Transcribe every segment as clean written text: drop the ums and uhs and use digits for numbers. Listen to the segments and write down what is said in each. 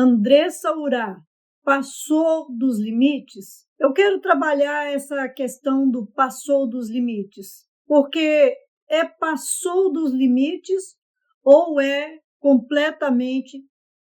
Andressa Urá passou dos limites? Eu quero trabalhar essa questão do passou dos limites, porque é passou dos limites ou é completamente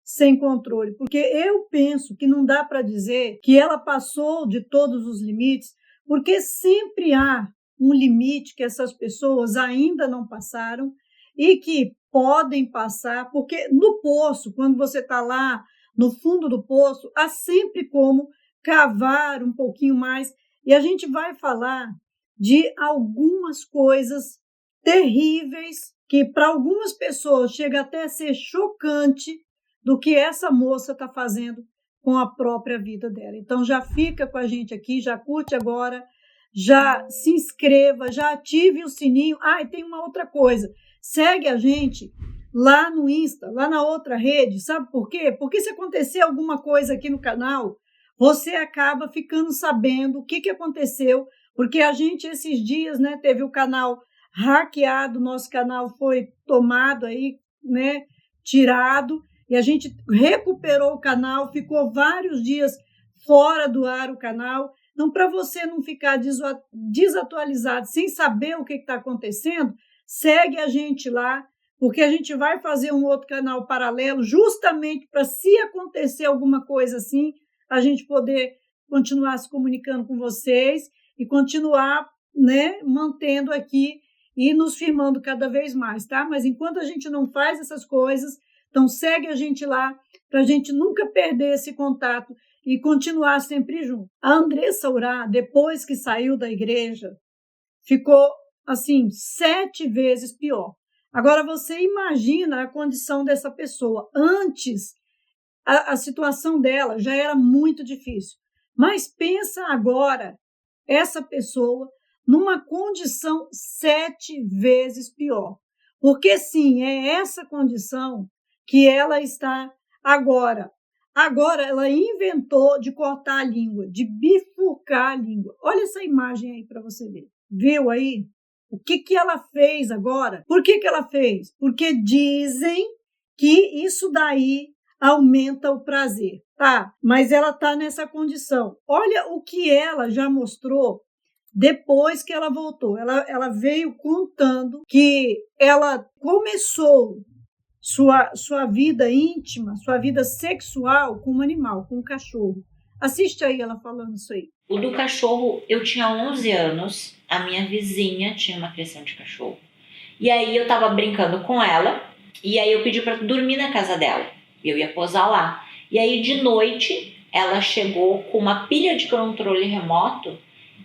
sem controle? Porque eu penso que não dá para dizer que ela passou de todos os limites, porque sempre há um limite que essas pessoas ainda não passaram e que podem passar, porque no poço, quando você está lá no fundo do poço, há sempre como cavar um pouquinho mais. E a gente vai falar de algumas coisas terríveis que para algumas pessoas chega até a ser chocante do que essa moça está fazendo com a própria vida dela. Então já fica com a gente aqui, já curte agora, já se inscreva, já ative o sininho. E tem uma outra coisa, segue a gente lá no Insta, lá na outra rede, sabe por quê? Porque se acontecer alguma coisa aqui no canal, você acaba ficando sabendo o que aconteceu, porque a gente esses dias, né, teve o canal hackeado, nosso canal foi tomado aí, né, tirado, e a gente recuperou o canal, ficou vários dias fora do ar o canal. Então, para você não ficar desatualizado, sem saber o que está acontecendo, segue a gente lá, porque a gente vai fazer um outro canal paralelo, justamente para, se acontecer alguma coisa assim, a gente poder continuar se comunicando com vocês e continuar, né, mantendo aqui e nos firmando cada vez mais, tá? Mas enquanto a gente não faz essas coisas, então segue a gente lá, para a gente nunca perder esse contato e continuar sempre junto. A Andressa Urá, depois que saiu da igreja, ficou, assim, 7 vezes pior. Agora, você imagina a condição dessa pessoa. Antes, a situação dela já era muito difícil. Mas pensa agora, essa pessoa numa condição 7 vezes pior. Porque, sim, é essa condição que ela está agora. Agora, ela inventou de cortar a língua, de bifurcar a língua. Olha essa imagem aí para você ver. Viu aí? O que ela fez agora? Por que ela fez? Porque dizem que isso daí aumenta o prazer. Tá, mas ela está nessa condição. Olha o que ela já mostrou depois que ela voltou. Ela veio contando que ela começou sua vida íntima, sua vida sexual com um animal, com um cachorro. Assiste aí ela falando isso aí. O do cachorro, eu tinha 11 anos, a minha vizinha tinha uma criação de cachorro. E aí eu tava brincando com ela, e aí eu pedi pra dormir na casa dela. Eu ia posar lá. E aí de noite, ela chegou com uma pilha de controle remoto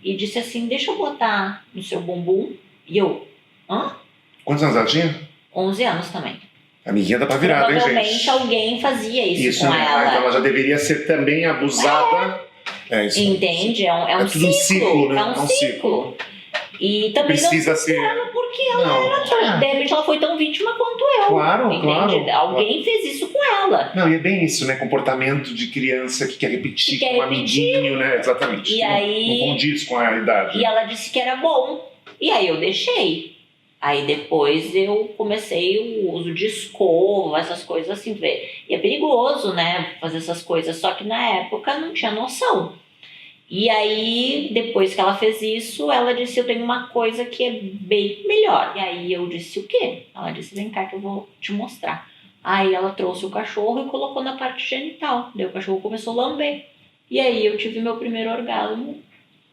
e disse assim, deixa eu botar no seu bumbum. E eu, hã? Quantos anos ela tinha? 11 anos também. Amiguinha dá pra virada, hein, gente? Provavelmente alguém fazia isso com né? ela. Então ela já deveria ser também abusada. Isso. Entende? É um tudo ciclo. Né? É um ciclo. E também precisa não ser. Porque ela era. De repente ela foi tão vítima quanto eu. Claro, entende? Alguém fez isso com ela. Não, e é bem isso, né? Comportamento de criança que quer repetir com um amiguinho, né? Exatamente. E aí, não condiz com a idade. E ela disse que era bom. E aí eu deixei. Aí depois eu comecei o uso de escova, essas coisas assim. E é perigoso, né? Fazer essas coisas. Só que na época não tinha noção. E aí, depois que ela fez isso, ela disse, eu tenho uma coisa que é bem melhor. E aí eu disse, o quê? Ela disse, vem cá que eu vou te mostrar. Aí ela trouxe o cachorro e colocou na parte genital. Daí o cachorro começou a lamber. E aí eu tive meu primeiro orgasmo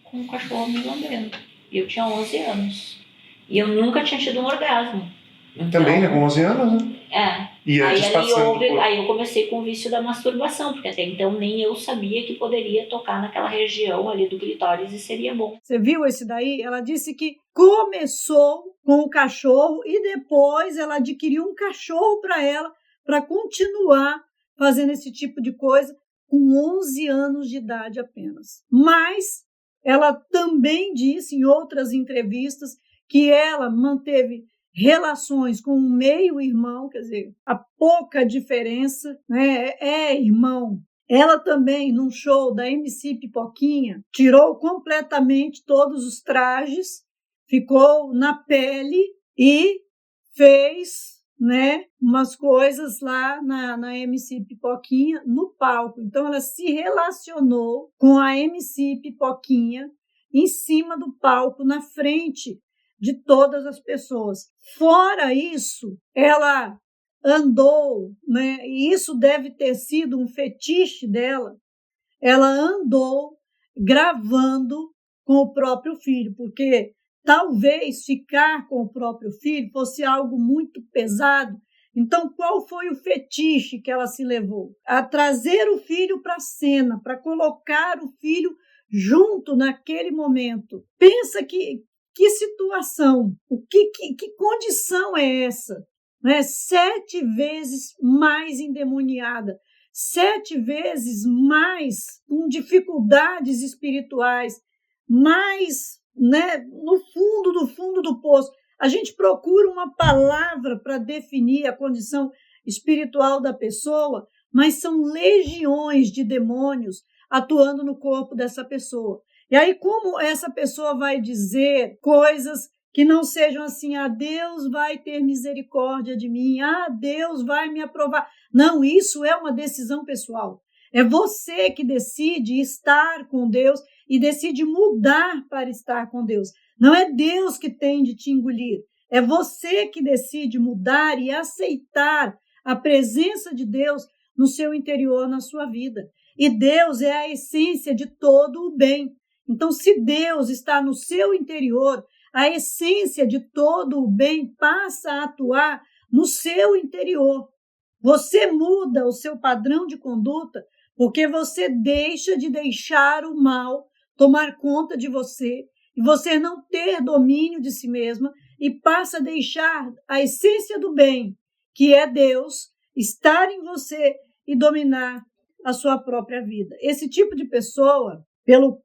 com o cachorro me lambendo. E eu tinha 11 anos. E eu nunca tinha tido um orgasmo. Então, também, né? Com 11 anos, né? É. E aí eu comecei com o vício da masturbação, porque até então nem eu sabia que poderia tocar naquela região ali do clitóris e seria bom. Você viu esse daí? Ela disse que começou com o cachorro e depois ela adquiriu um cachorro para ela, para continuar fazendo esse tipo de coisa com 11 anos de idade apenas. Mas ela também disse em outras entrevistas que ela manteve relações com um meio-irmão, quer dizer, a pouca diferença, né? É irmão. Ela também, num show da MC Pipoquinha, tirou completamente todos os trajes, ficou na pele e fez né, umas coisas lá na MC Pipoquinha no palco. Então, ela se relacionou com a MC Pipoquinha em cima do palco, na frente de todas as pessoas. Fora isso, ela andou, né, e isso deve ter sido um fetiche dela, ela andou gravando com o próprio filho, porque talvez ficar com o próprio filho fosse algo muito pesado. Então, qual foi o fetiche que ela se levou? A trazer o filho para a cena, para colocar o filho junto naquele momento. Pensa que situação, que condição é essa? Né? 7 vezes mais endemoniada, 7 vezes mais com dificuldades espirituais, mais, né, no fundo do poço. A gente procura uma palavra para definir a condição espiritual da pessoa, mas são legiões de demônios atuando no corpo dessa pessoa. E aí, como essa pessoa vai dizer coisas que não sejam assim, Deus vai ter misericórdia de mim, Deus vai me aprovar. Não, isso é uma decisão pessoal. É você que decide estar com Deus e decide mudar para estar com Deus. Não é Deus que tem de te engolir. É você que decide mudar e aceitar a presença de Deus no seu interior, na sua vida. E Deus é a essência de todo o bem. Então, se Deus está no seu interior, a essência de todo o bem passa a atuar no seu interior. Você muda o seu padrão de conduta porque você deixa de deixar o mal tomar conta de você e você não ter domínio de si mesma e passa a deixar a essência do bem, que é Deus, estar em você e dominar a sua própria vida. Esse tipo de pessoa,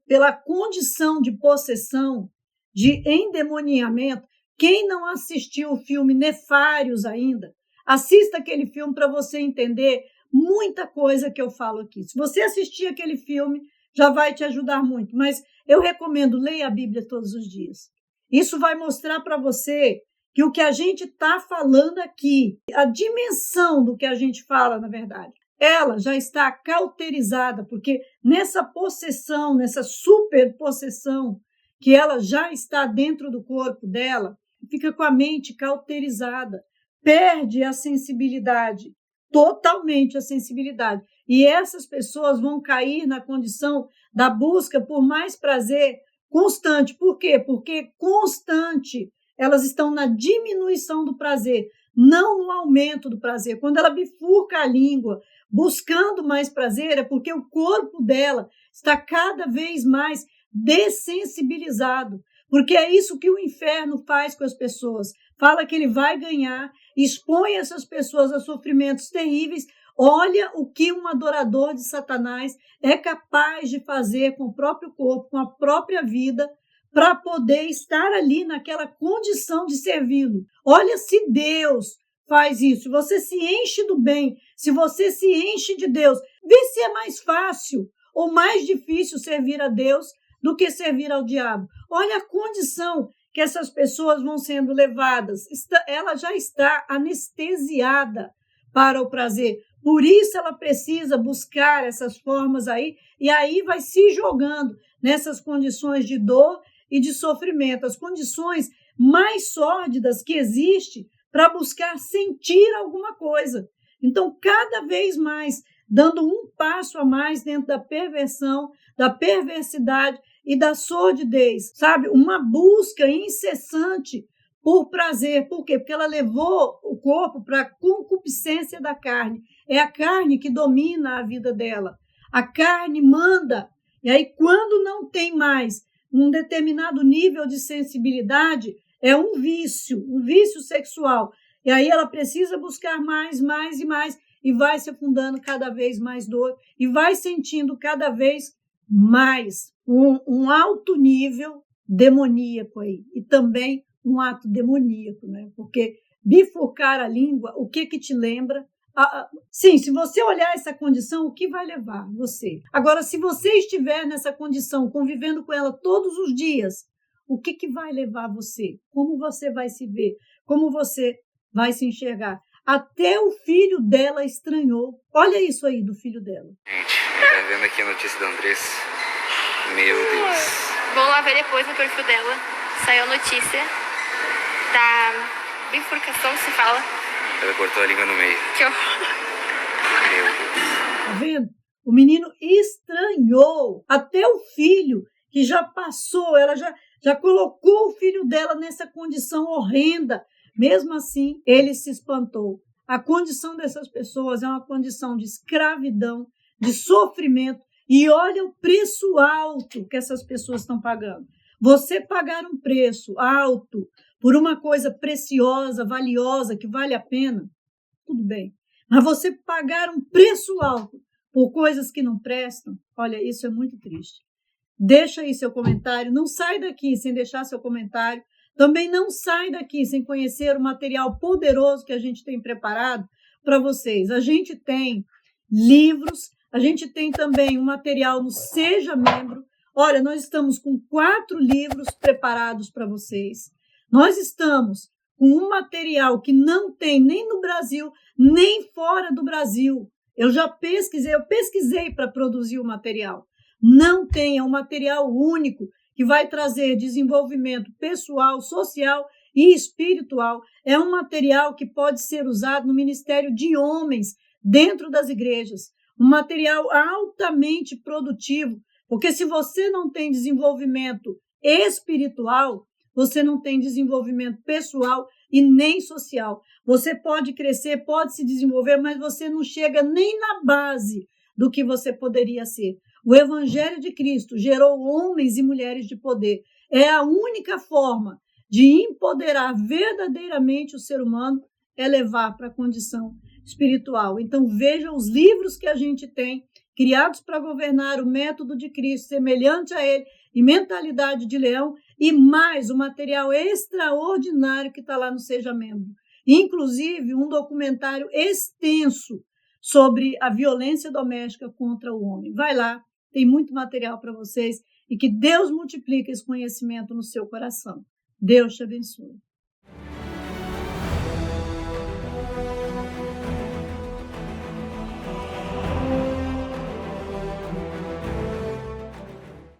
pela condição de possessão, de endemoniamento, quem não assistiu o filme Nefários ainda, assista aquele filme para você entender muita coisa que eu falo aqui. Se você assistir aquele filme, já vai te ajudar muito, mas eu recomendo, leia a Bíblia todos os dias. Isso vai mostrar para você que o que a gente está falando aqui, a dimensão do que a gente fala, na verdade, ela já está cauterizada, porque nessa possessão, nessa superpossessão, que ela já está dentro do corpo dela, fica com a mente cauterizada, perde a sensibilidade, totalmente a sensibilidade. E essas pessoas vão cair na condição da busca por mais prazer constante. Por quê? Porque constante elas estão na diminuição do prazer, não no aumento do prazer. Quando ela bifurca a língua buscando mais prazer, é porque o corpo dela está cada vez mais dessensibilizado, porque é isso que o inferno faz com as pessoas. Fala que ele vai ganhar, expõe essas pessoas a sofrimentos terríveis. Olha o que um adorador de Satanás é capaz de fazer com o próprio corpo, com a própria vida, para poder estar ali naquela condição de servi-lo. Olha, se Deus faz isso, se você se enche do bem, se você se enche de Deus, vê se é mais fácil ou mais difícil servir a Deus do que servir ao diabo. Olha a condição que essas pessoas vão sendo levadas. Ela já está anestesiada para o prazer. Por isso ela precisa buscar essas formas aí, e aí vai se jogando nessas condições de dor e de sofrimento, as condições mais sórdidas que existem para buscar sentir alguma coisa. Então, cada vez mais, dando um passo a mais dentro da perversão, da perversidade e da sordidez, sabe? Uma busca incessante por prazer. Por quê? Porque ela levou o corpo para a concupiscência da carne. É a carne que domina a vida dela. A carne manda. E aí, quando não tem mais um determinado nível de sensibilidade, é um vício sexual. E aí ela precisa buscar mais e mais, e vai se afundando cada vez mais dor, e vai sentindo cada vez mais um alto nível demoníaco aí, e também um ato demoníaco, né? Porque bifurcar a língua, o que te lembra? Sim, se você olhar essa condição, o que vai levar você? Agora, se você estiver nessa condição, convivendo com ela todos os dias, o que vai levar você? Como você vai se ver? Como você vai se enxergar. Até o filho dela estranhou. Olha isso aí do filho dela. Gente, tá vendo aqui a notícia da Andressa? Meu Deus. Vamos lá ver depois no perfil dela. Saiu a notícia da bifurcação, se fala. Ela cortou a língua no meio. Que horror. Meu Deus. Tá vendo? O menino estranhou. Até o filho, que já passou, ela já colocou o filho dela nessa condição horrenda. Mesmo assim, ele se espantou. A condição dessas pessoas é uma condição de escravidão, de sofrimento. E olha o preço alto que essas pessoas estão pagando. Você pagar um preço alto por uma coisa preciosa, valiosa, que vale a pena, tudo bem. Mas você pagar um preço alto por coisas que não prestam, olha, isso é muito triste. Deixa aí seu comentário. Não sai daqui sem deixar seu comentário. Também não sai daqui sem conhecer o material poderoso que a gente tem preparado para vocês. A gente tem livros, a gente tem também um material no Seja Membro. Olha, nós estamos com 4 livros preparados para vocês. Nós estamos com um material que não tem nem no Brasil, nem fora do Brasil. Eu pesquisei para produzir o material. Não tem, é um material único que vai trazer desenvolvimento pessoal, social e espiritual. É um material que pode ser usado no ministério de homens dentro das igrejas. Um material altamente produtivo, porque se você não tem desenvolvimento espiritual, você não tem desenvolvimento pessoal e nem social. Você pode crescer, pode se desenvolver, mas você não chega nem na base do que você poderia ser. O Evangelho de Cristo gerou homens e mulheres de poder. É a única forma de empoderar verdadeiramente o ser humano, é levar para a condição espiritual. Então, veja os livros que a gente tem, criados para governar o método de Cristo, semelhante a ele, e mentalidade de leão, e mais o material extraordinário que está lá no Seja Membro. Inclusive, um documentário extenso sobre a violência doméstica contra o homem. Vai lá, tem muito material para vocês, e que Deus multiplique esse conhecimento no seu coração. Deus te abençoe.